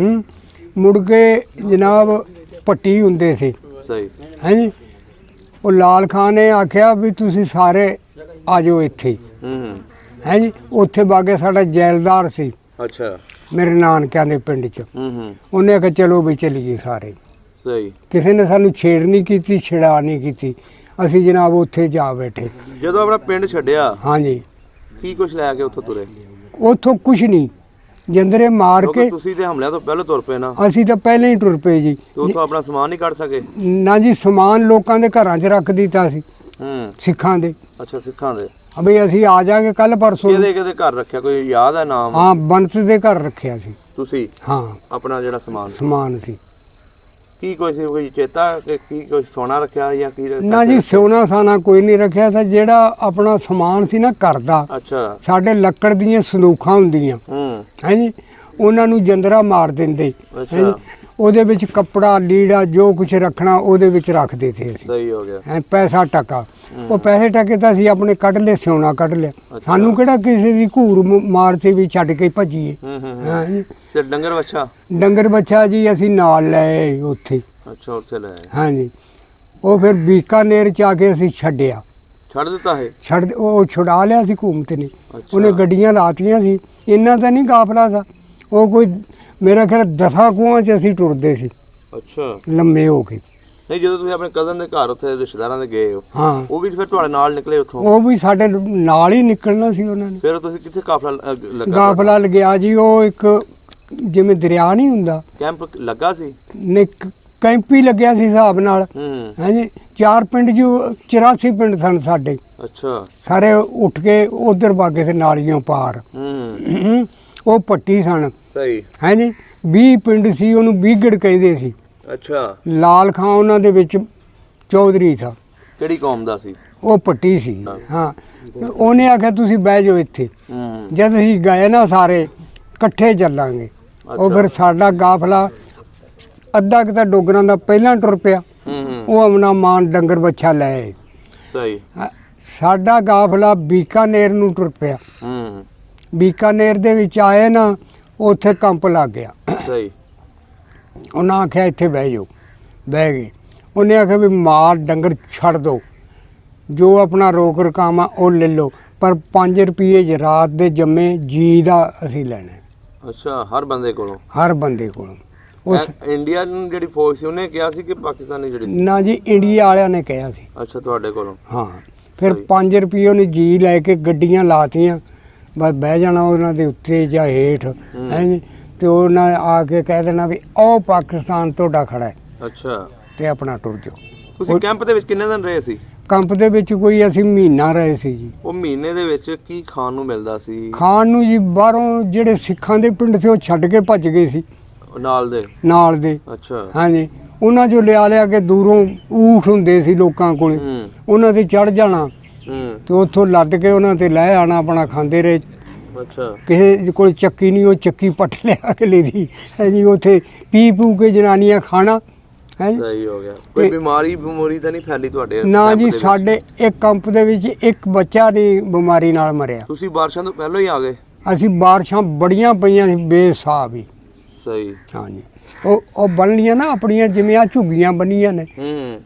ਮੁੜ ਕੇ ਜਨਾਬ ਪੱਟੀ ਹੁੰਦੇ ਸੀ। ਸਹੀ। ਹੈ ਜੀ। ਉਹ ਲਾਲ ਖਾਨ ਨੇ ਆਖਿਆ ਵੀ ਤੁਸੀਂ ਸਾਰੇ ਆ ਜਾਓ ਇੱਥੇ। ਹੈ ਜੀ। ਉੱਥੇ ਬਾਗੇ ਸਾਡਾ ਜੈਲਦਾਰ ਸੀ। ਅੱਛਾ। ਮੇਰੇ ਨਾਨਕਿਆਂ ਦੇ ਪਿੰਡ 'ਚ। ਉਹਨੇ ਆਖਿਆ ਚਲੋ ਵੀ ਚਲੀਏ ਸਾਰੇ। ਸਹੀ। ਕਿਸੇ ਨੇ ਸਾਨੂੰ ਛੇੜ ਨਹੀਂ ਕੀਤੀ, ਛਿੜਾ ਨਹੀਂ ਕੀਤੀ। ਅਸੀਂ ਜਨਾਬ ਉੱਥੇ ਜਾ ਬੈਠੇ। ਜਦੋਂ ਆਪਣਾ ਪਿੰਡ ਛੱਡਿਆ, ਹਾਂਜੀ, ਕੀ ਕੁਝ ਲੈ ਕੇ ਉੱਥੋਂ ਤੁਰੇ? ਉੱਥੋਂ ਕੁਝ ਨਹੀਂ, ਜੰਦਰੇ ਮਾਰ ਕੇ। ਤੁਸੀਂ ਤੇ ਹਮਲਿਆਂ ਤੋਂ ਪਹਿਲਾਂ ਤੁਰ ਪਏ ਨਾ? ਅਸੀਂ ਤਾਂ ਪਹਿਲਾਂ ਹੀ ਟੁਰ ਪਏ ਜੀ। ਤੇ ਉੱਥੋਂ ਆਪਣਾ ਸਮਾਨ ਨਹੀਂ ਕੱਢ ਸਕੇ? ਨਾ ਜੀ, ਸਮਾਨ ਲੋਕਾਂ ਦੇ ਘਰਾਂ 'ਚ ਰੱਖ ਦਿੱਤਾ ਸੀ। ਸਿੱਖਾਂ ਦੇ। ਅੱਛਾ, ਸਿੱਖਾਂ ਦੇ। ਅਬੇ ਅਸੀਂ ਆ ਜਾਾਂਗੇ ਕੱਲ ਪਰਸੋਂ। ਕਿਹਦੇ ਘਰ ਰੱਖਿਆ, ਕੋਈ ਯਾਦ ਹੈ ਨਾਮ? ਹਾਂ, ਬੰਤ ਦੇ ਘਰ ਰੱਖਿਆ ਸੀ। ਤੁਸੀਂ? ਹਾਂ। ਆਪਣਾ ਜਿਹੜਾ ਸਮਾਨ ਸੀ। ਕੀ ਕੋਈ ਸੀ, ਕੋਈ ਚੇਤਾ ਕਿ ਕੀ ਕੋਈ ਸੋਨਾ ਰੱਖਿਆ ਜਾਂ ਕੀ? ਨਾ ਜੀ, ਸੋਨਾ ਸਾਨਾ ਕੋਈ ਨਹੀਂ ਰੱਖਿਆ ਸੀ। ਜਿਹੜਾ ਆਪਣਾ ਸਮਾਨ ਸੀ ਨਾ ਘਰ ਦਾ। ਅੱਛਾ। ਸਾਡੇ ਲੱਕੜ ਦੀਆਂ ਸੰਦੂਖਾਂ ਹੁੰਦੀਆਂ। ਹੈ ਜੀ। ਉਹਨਾਂ ਨੂੰ ਜੰਦਰਾ ਮਾਰ ਦਿੰਦੇ। ਅੱਛਾ। ਉਹਦੇ ਵਿੱਚ ਕੱਪੜਾ ਲੀੜਾ ਜੋ ਕੁਝ ਰੱਖਣਾ ਉਹਦੇ ਵਿੱਚ ਰੱਖਦੇ ਥੇ ਅਸੀਂ। ਸਹੀ ਹੋ ਗਿਆ। ਹੈ ਪੈਸਾ ਟਕਾ। ਉਹ ਪੈਸੇ ਟਕੇ ਤਾਂ ਅਸੀਂ ਆਪਣੇ ਕੱਢ ਲਏ, ਸੋਨਾ ਕੱਢ ਲਿਆ। ਸਾਨੂੰ ਕਿਹੜਾ ਕਿਸੇ ਦੀ ਘੂਰ ਮਾਰ ਤੇ ਵੀ ਛੱਡ ਕੇ ਭੱਜੀਏ। ਹਾਂ ਜੀ। ਤੇ ਡੰਗਰ ਵੱਛਾ? ਡੰਗਰ ਵੱਛਾ ਜੀ ਅਸੀਂ ਨਾਲ ਲੈ ਉੱਥੇ। ਅੱਛਾ, ਉੱਥੇ ਲੈ? ਹਾਂ ਜੀ। ਉਹ ਫਿਰ ਬੀਕਾਨੇਰ ਚ ਆ ਕੇ ਅਸੀਂ ਛੱਡਿਆ। ਛੱਡ ਦਿੱਤਾ ਹੈ? ਉਹ ਛੁਡਾ ਲਿਆ ਸੀ ਹਕੂਮਤ ਨੇ। ਉਹਨੇ ਗੱਡੀਆਂ ਲਾਤੀਆਂ ਸੀ। ਇੰਨਾ ਤਾਂ ਨਹੀਂ ਕਾਫਲਾ ਸੀ ਉਹ। ਕੋਈ ਮੇਰਾ ਖਿਆਲ 10 ਕੁਆਂ ਚ ਅਸੀਂ ਟੁਰਦੇ ਸੀ। ਅੱਛਾ। ਲੰਮੇ ਹੋ ਕੇ। ਨਹੀਂ, ਜਦੋਂ ਤੁਸੀਂ ਆਪਣੇ ਕਜ਼ਨ ਦੇ ਘਰ ਉੱਥੇ ਰਿਸ਼ਤੇਦਾਰਾਂ ਦੇ ਗਏ ਹੋ, ਹਾਂ, ਉਹ ਵੀ ਫਿਰ ਤੁਹਾਡੇ ਨਾਲ ਨਿਕਲੇ ਉੱਥੋਂ? ਉਹ ਵੀ ਸਾਡੇ ਨਾਲ ਹੀ ਨਿਕਲਣਾ ਸੀ ਉਹਨਾਂ ਨੇ। ਫਿਰ ਤੁਸੀਂ ਕਿੱਥੇ ਕਾਫਲਾ ਲੱਗਾ? ਕਾਫਲਾ ਲੱਗਿਆ ਜੀ, ਉਹ ਇੱਕ ਜਿਵੇਂ ਦਰਿਆ ਨਹੀਂ ਹੁੰਦਾ, ਕੈਂਪ ਲੱਗਾ ਸੀ? ਨੇ ਕੈਂਪ ਹੀ ਲੱਗਿਆ ਸੀ ਹਿਸਾਬ ਨਾਲ। ਹੈ ਜੀ। 4 ਪਿੰਡ ਜੋ 84 ਪਿੰਡ ਸਨ ਸਾਡੇ। ਅੱਛਾ। ਸਾਰੇ ਉੱਠ ਕੇ ਉਧਰ ਬਾਗੇ ਤੇ ਨਾਲੀਆਂ ਪਾਰ। ਉਹ ਪੱਟੀ ਸਨ। ਸਹੀ। ਹੈ ਜੀ। 20 ਪਿੰਡ ਸੀ, ਉਹਨੂੰ ਬੀਗੜ ਕਹਿੰਦੇ ਸੀ। ਅੱਛਾ। ਲਾਲ ਖਾਂ ਉਹਨਾਂ ਦੇ ਵਿੱਚ ਚੌਧਰੀ ਥਾ। ਕਿਹੜੀ ਕੌਮ ਦਾ ਸੀ? ਉਹ ਪੱਟੀ ਸੀ। ਹਾਂ। ਉਹਨੇ ਆਖਿਆ ਤੁਸੀਂ ਬਹਿ ਜਾਓ ਇੱਥੇ। ਜਦ ਅਸੀਂ ਗਏ ਨਾ ਸਾਰੇ ਇਕੱਠੇ ਚੱਲਾਂਗੇ। ਉਹ ਫਿਰ ਸਾਡਾ ਕਾਫਲਾ ਅੱਧਾ ਕੁ ਤਾਂ ਡੋਗਰਾਂ ਦਾ ਪਹਿਲਾਂ ਟੁਰ ਪਿਆ। ਉਹ ਆਪਣਾ ਮਾਨ ਡੰਗਰ ਬੱਛਾ ਲੈ ਆਏ। ਸਹੀ। ਸਾਡਾ ਕਾਫਲਾ ਬੀਕਾਨੇਰ ਨੂੰ ਟੁਰ ਪਿਆ। ਬੀਕਾਨੇਰ ਦੇ ਵਿੱਚ ਆਏ ਨਾ, ਉੱਥੇ ਕੰਪ ਲੱਗ ਗਿਆ। ਸਹੀ। ਉਹਨਾਂ ਆਖਿਆ ਇੱਥੇ ਬਹਿ ਜਾਓ। ਬਹਿ ਗਏ। ਉਹਨੇ ਆਖਿਆ ਵੀ ਮਾਲ ਡੰਗਰ ਛੱਡ ਦਿਓ, ਜੋ ਆਪਣਾ ਰੋਕ ਰਕਾਮ ਆ ਉਹ ਲੈ ਲਓ, ਪਰ 5 ਰੁਪਏ ਚ ਰਾਤ ਦੇ ਜੰਮੇ ਜੀ ਦਾ ਅਸੀਂ ਲੈਣਾ। ਅੱਛਾ। ਹਰ ਬੰਦੇ ਕੋਲੋਂ? ਹਰ ਬੰਦੇ ਕੋਲੋਂ। ਉਸ ਇੰਡੀਆ ਨੂੰ ਜਿਹੜੀ ਫੌਜ ਸੀ ਉਹਨੇ ਕਿਹਾ ਸੀ ਕਿ ਪਾਕਿਸਤਾਨੀ ਜਿਹੜੀ ਸੀ? ਨਾ ਜੀ, ਇੰਡੀਆ ਵਾਲਿਆਂ ਨੇ ਕਿਹਾ ਸੀ। ਅੱਛਾ, ਤੁਹਾਡੇ ਕੋਲੋਂ? ਹਾਂ। ਫਿਰ 5 ਰੁਪਏ ਉਹਨੇ ਜੀ ਲੈ ਕੇ ਗੱਡੀਆਂ ਲਾਤੀਆਂ, ਬਸ ਬਹਿ ਜਾਣਾ ਉਹਨਾਂ ਦੇ ਉੱਤੇ ਜਾਂ ਹੇਠ। ਹੈ ਜੀ। ਤੇ ਉਹਨਾਂ ਆ ਕੇ ਕਹਿ ਦੇਣਾ ਵੀ ਉਹ ਪਾਕਿਸਤਾਨ ਤੁਹਾਡਾ ਖੜਾ ਹੈ। ਅੱਛਾ। ਤੇ ਆਪਣਾ ਟੁਰ ਜਾਓ। ਤੁਸੀਂ ਕੈਂਪ ਦੇ ਵਿੱਚ ਕਿੰਨੇ ਦਿਨ ਰਹੇ ਸੀ? ਕੈਂਪ ਦੇ ਵਿੱਚ ਕੋਈ ਅਸੀਂ ਮਹੀਨਾ ਰਹੇ ਸੀ ਜੀ। ਉਹ ਮਹੀਨੇ ਦੇ ਵਿੱਚ ਕੀ ਖਾਣ ਨੂੰ ਮਿਲਦਾ ਸੀ? ਖਾਣ ਨੂੰ ਜੀ ਬਾਹਰੋਂ ਜਿਹੜੇ ਸਿੱਖਾਂ ਦੇ ਪਿੰਡ ਸੀ ਉਹ ਛੱਡ ਕੇ ਭੱਜ ਗਏ ਸੀ ਨਾਲ ਦੇ। ਅੱਛਾ। ਹਾਂਜੀ। ਉਹਨਾਂ ਚੋਂ ਲਿਆ ਕੇ ਦੂਰੋਂ ਊਠ ਹੁੰਦੇ ਸੀ ਲੋਕਾਂ ਕੋਲ, ਉਹਨਾਂ ਤੇ ਚੜ ਜਾਣਾ ਤੇ ਉੱਥੋਂ ਲੱਦ ਕੇ ਉਹਨਾਂ ਤੇ ਲੈ ਆਣਾ, ਆਪਣਾ ਖਾਂਦੇ ਰਹੇ। ਅੱਛਾ। ਕਿਸੇ ਕੋਲ ਚੱਕੀ ਨਹੀਂ, ਉਹ ਚੱਕੀ ਪੱਟ ਲਿਆ ਕੇ ਲਈ ਜੀ। ਉੱਥੇ ਪੀ ਪੂ ਕੇ ਜਨਾਨੀਆਂ ਖਾਣਾ। ਸਹੀ ਹੋ ਗਿਆ। ਕੋਈ ਬਿਮਾਰੀ ਤਾਂ ਨਹੀਂ ਫੈਲੀ ਤੁਹਾਡੇ? ਨਾ ਜੀ, ਸਾਡੇ ਇੱਕ ਕੰਪ ਦੇ ਵਿੱਚ ਇੱਕ ਬੱਚਾ ਨਹੀਂ ਬਿਮਾਰੀ ਨਾਲ ਮਰਿਆ। ਤੁਸੀਂ ਬਾਰਿਸ਼ਾਂ ਤੋਂ ਪਹਿਲਾਂ ਹੀ ਆ ਗਏ? ਅਸੀਂ ਬਾਰਿਸ਼ਾਂ ਬੜੀਆਂ ਪਈਆਂ ਸੀ ਬੇਸਾਬ ਹੀ। ਸਹੀ। ਹਾਂਜੀ। ਉਹ ਬਣ ਲੀਆਂ ਨਾ ਆਪਣੀਆਂ, ਜਿਵੇਂ ਆ ਝੁੱਗੀਆਂ ਬਣੀਆਂ ਨੇ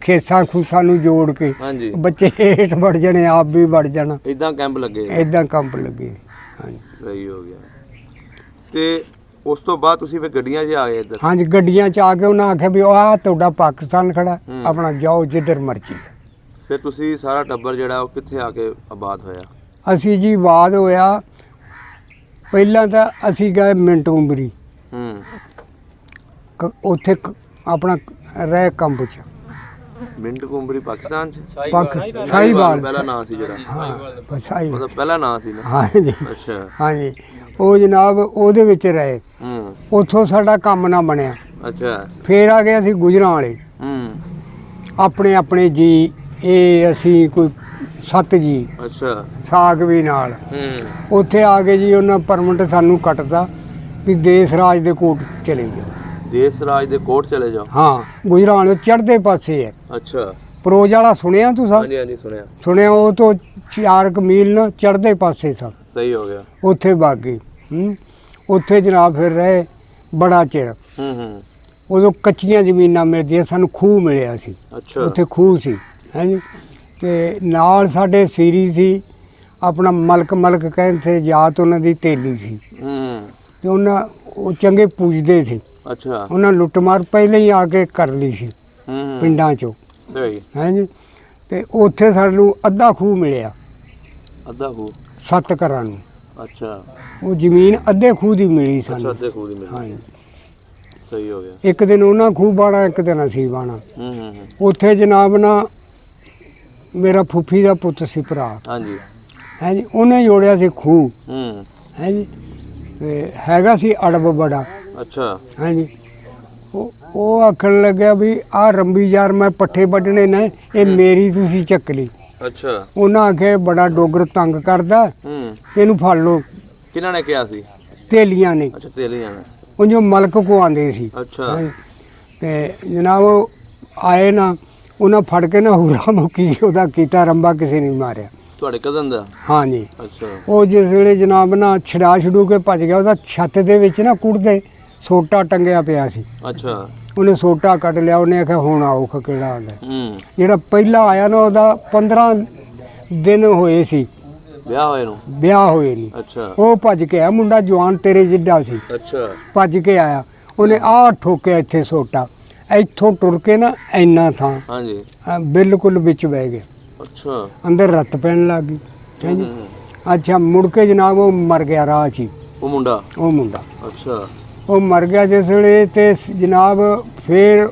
ਖੇਸਾਂ ਖੂਸਾਂ ਨੂੰ ਜੋੜ ਕੇ। ਬੱਚੇ ਹੇਠ ਵੜ ਜਾਣੇ, ਆਪ ਵੀ ਵੜ ਜਾਣਾ। ਇਦਾਂ ਕੈਂਪ ਲੱਗੇ? ਇਦਾਂ ਕੈਂਪ ਲੱਗੇ। ਹਾਂਜੀ। ਸਹੀ ਹੋ ਗਿਆ। ਤੇ ਉਸ ਤੋਂ ਬਾਅਦ ਤੁਸੀਂ ਫਿਰ ਗੱਡੀਆਂ 'ਚ ਆ ਗਏ ਇੱਧਰ? ਹਾਂਜੀ, ਗੱਡੀਆਂ 'ਚ ਆ ਕੇ ਉਹਨਾਂ ਆਖਿਆ ਵੀ ਆਹ ਤੁਹਾਡਾ ਪਾਕਿਸਤਾਨ ਖੜਾ, ਆਪਣਾ ਜਾਓ ਜਿੱਧਰ ਮਰਜ਼ੀ। ਫਿਰ ਤੁਸੀਂ ਸਾਰਾ ਟੱਬਰ ਜਿਹੜਾ ਉਹ ਕਿੱਥੇ ਆ ਕੇ ਆਬਾਦ ਹੋਇਆ? ਅਸੀਂ ਜੀ ਆਬਾਦ ਹੋਇਆ, ਪਹਿਲਾਂ ਤਾਂ ਅਸੀਂ ਗਏ ਮਿੰਟੂੰਬਰੀ। ਉੱਥੇ ਆਪਣਾ ਰਹਿ ਕੰਪ 'ਚ ਮਿੰਟ ਕੁੰਬਰੀ ਪਾਕਿਸਤਾਨ ਚ ਸਾਹੀਵਾਲ ਪਹਿਲਾ ਨਾਂ ਸੀ ਜਿਹੜਾ, ਹਾਂ ਸਾਹੀਵਾਲ ਮਤਲਬ ਪਹਿਲਾ ਨਾਂ ਸੀ ਨਾ। ਹਾਂਜੀ ਅੱਛਾ। ਹਾਂਜੀ ਉਹ ਜਨਾਬ ਉਹਦੇ ਵਿੱਚ ਰਹੇ। ਉੱਥੋਂ ਸਾਡਾ ਕੰਮ ਨਾ ਬਣਿਆ। ਅੱਛਾ। ਫੇਰ ਆ ਗਏ ਅਸੀਂ ਗੁਜਰਾਂ ਵਾਲੇ, ਆਪਣੇ ਆਪਣੇ ਜੀ, ਇਹ ਅਸੀਂ ਕੋਈ 7 ਜੀ। ਅੱਛਾ। ਸਾਗ ਵੀ ਨਾਲ। ਉੱਥੇ ਆ ਕੇ ਜੀ ਉਹਨਾਂ ਪਰਮਿਟ ਸਾਨੂੰ ਕੱਟਦਾ ਵੀ ਦੇਸ ਰਾਜ ਦੇ ਕੋਟ ਚਲੇ ਜਾਓ। ਦੇਸ ਰਾਜ ਦੇ ਕੋਟ ਚਲੇ ਜਾਓ। ਹਾਂ ਗੁਜਰਾਂ ਵਾਲੇ ਚੜ੍ਹਦੇ ਪਾਸੇ ਹੈ। ਅੱਛਾ। ਪਰੋਜ ਵਾਲਾ ਸੁਣਿਆ ਤੁਸੀਂ? ਹਾਂਜੀ ਹਾਂਜੀ ਸੁਣਿਆ। ਸੁਣਿਆ, ਉਹ ਤੋਂ 4 ਮੀਲ ਨਾ ਚੜ੍ਹਦੇ ਪਾਸੇ ਸਨ। ਸਹੀ ਹੋ ਗਿਆ। ਉੱਥੇ ਵਗ ਗਏ। ਉੱਥੇ ਜਨਾਬ ਫਿਰ ਰਹੇ ਬੜਾ ਚਿਰ। ਉਦੋਂ ਕੱਚੀਆਂ ਜ਼ਮੀਨਾਂ ਮਿਲਦੀਆਂ, ਸਾਨੂੰ ਖੂਹ ਮਿਲਿਆ ਸੀ। ਅੱਛਾ। ਉੱਥੇ ਖੂਹ ਸੀ, ਹਾਂਜੀ। ਤੇ ਨਾਲ ਸਾਡੇ ਸੀਰੀ ਸੀ ਆਪਣਾ ਮਲਕ ਕਹਿੰਦੇ ਜਾਤ, ਉਹਨਾਂ ਦੀ ਤੇਲੀ ਸੀ। ਤੇ ਉਹਨਾਂ ਉਹ ਚੰਗੇ ਪੂਜਦੇ ਸੀ। ਅੱਛਾ। ਉਹਨਾਂ ਲੁੱਟਮਾਰ ਪਹਿਲਾਂ ਹੀ ਆ ਕੇ ਕਰ ਲਈ ਸੀ ਪਿੰਡਾਂ ਚੋਂ। ਸਹੀ। ਹਾਂਜੀ। ਤੇ ਉੱਥੇ ਸਾਨੂੰ ਅੱਧਾ ਖੂਹ ਮਿਲਿਆ। ਅੱਧਾ ਖੂਹ? 7 ਘਰਾਂ ਨੂੰ। ਅੱਛਾ। ਉਹ ਜ਼ਮੀਨ ਅੱਧੇ ਖੂਹ ਦੀ ਮਿਲੀ ਸਾਨੂੰ। ਅੱਛਾ, ਅੱਧੇ ਖੂਹ ਦੀ ਮਿਲੀ। ਹਾਂਜੀ। ਸਹੀ ਹੋ ਗਿਆ। ਇੱਕ ਦਿਨ ਉਹਨਾਂ ਖੂਹ ਬਾਣਾ, ਇੱਕ ਦਿਨ ਅਸੀਂ ਬਾਣਾ। ਉੱਥੇ ਜਨਾਬ ਨਾ ਮੇਰਾ ਫੁੱਫੀ ਦਾ ਪੁੱਤ ਸੀ ਭਰਾ। ਹਾਂਜੀ। ਹਾਂਜੀ। ਉਹਨੇ ਜੋੜਿਆ ਸੀ ਖੂਹ। ਹਾਂਜੀ। ਤੇ ਹੈਗਾ ਸੀ ਅੜਬ ਬੜਾ। ਅੱਛਾ। ਹਾਂਜੀ। ਉਹ ਆਖਣ ਲੱਗਿਆ ਵੀ ਆਹ ਰੰਬੀ ਯਾਰ ਮੈਂ ਪੱਠੇ ਵੱਢਣੇ ਨੇ, ਇਹ ਮੇਰੀ ਤੁਸੀਂ ਚੱਕ ਲਈ। ਅੱਛਾ। ਉਹਨਾਂ ਆਖਿਆ ਬੜਾ ਡੋਗਰ ਤੰਗ ਕਰਦਾ, ਇਹਨੂੰ ਫੜ ਲਓ। ਕਿਹਨਾਂ ਨੇ ਕਿਹਾ ਸੀ? ਤੇਲੀਆਂ ਨੇ। ਅੱਛਾ, ਤੇਲੀਆਂ ਨੇ। ਉਹ ਜੋ ਮਲਕ ਕੋ ਆਂਦੇ ਸੀ। ਅੱਛਾ। ਤੇ ਜਨਾਬ ਉਹ ਆਏ ਨਾ, ਉਹਨਾਂ ਫੜ ਕੇ ਨਾ ਹੂਰਾ ਮੁੱਕੀ ਉਹਦਾ ਕੀਤਾ, ਰੰਬਾ ਕਿਸੇ ਨੇ ਮਾਰਿਆ। ਤੁਹਾਡੇ ਕਜ਼ਨ ਦਾ? ਹਾਂਜੀ। ਅੱਛਾ। ਉਹ ਜਿਸ ਵੇਲੇ ਜਨਾਬ ਨਾ ਛਡਾ ਛਡੂ ਕੇ ਭੱਜ ਗਿਆ, ਉਹਦਾ ਛੱਤ ਦੇ ਵਿੱਚ ਨਾ ਕੁੜਦੇ ਸੋਟਾ ਟੰਗਿਆ ਪਿਆ ਸੀ। ਅੱਛਾ। ਉਹਨੇ ਸੋਟਾ ਕੱਢ ਲਿਆ। ਉਹਨੇ ਆਖਿਆ ਹੁਣ ਆਓ ਕਿਹੜਾ ਆਉਂਦਾ। ਜਿਹੜਾ ਪਹਿਲਾਂ ਆਇਆ ਨਾ, ਉਹਦਾ 15 ਦਿਨ ਹੋਏ ਸੀ ਵਿਆਹ ਹੋਏ ਨੂੰ। ਵਿਆਹ ਹੋਏ ਨਹੀਂ। ਅੱਛਾ। ਉਹ ਭੱਜ ਕੇ ਆਇਆ, ਮੁੰਡਾ ਜਵਾਨ ਤੇਰੇ ਜਿੱਡਾ ਸੀ। ਅੱਛਾ। ਭੱਜ ਕੇ ਆਇਆ, ਉਹਨੇ ਆਹ ਠੋਕਿਆ ਇੱਥੇ ਸੋਟਾ, ਇੱਥੋਂ ਟੁਰ ਕੇ ਨਾ ਇੰਨਾ ਥਾਂ। ਹਾਂਜੀ। ਬਿਲਕੁਲ ਵਿੱਚ ਬਹਿ ਗਿਆ। ਅੱਛਾ। ਅੰਦਰ ਰੱਤ ਪੈਣ ਲੱਗ ਗਈ। ਹਾਂਜੀ। ਅੱਛਾ। ਮੁੜ ਕੇ ਜਨਾਬ ਉਹ ਮਰ ਗਿਆ ਰਾਹ 'ਚ ਹੀ। ਉਹ ਮੁੰਡਾ? ਉਹ ਮੁੰਡਾ। ਅੱਛਾ। ਉਹ ਮਰ ਗਿਆ ਜਿਸ ਵੇਲੇ, ਤੇ ਜਨਾਬ ਫਿਰ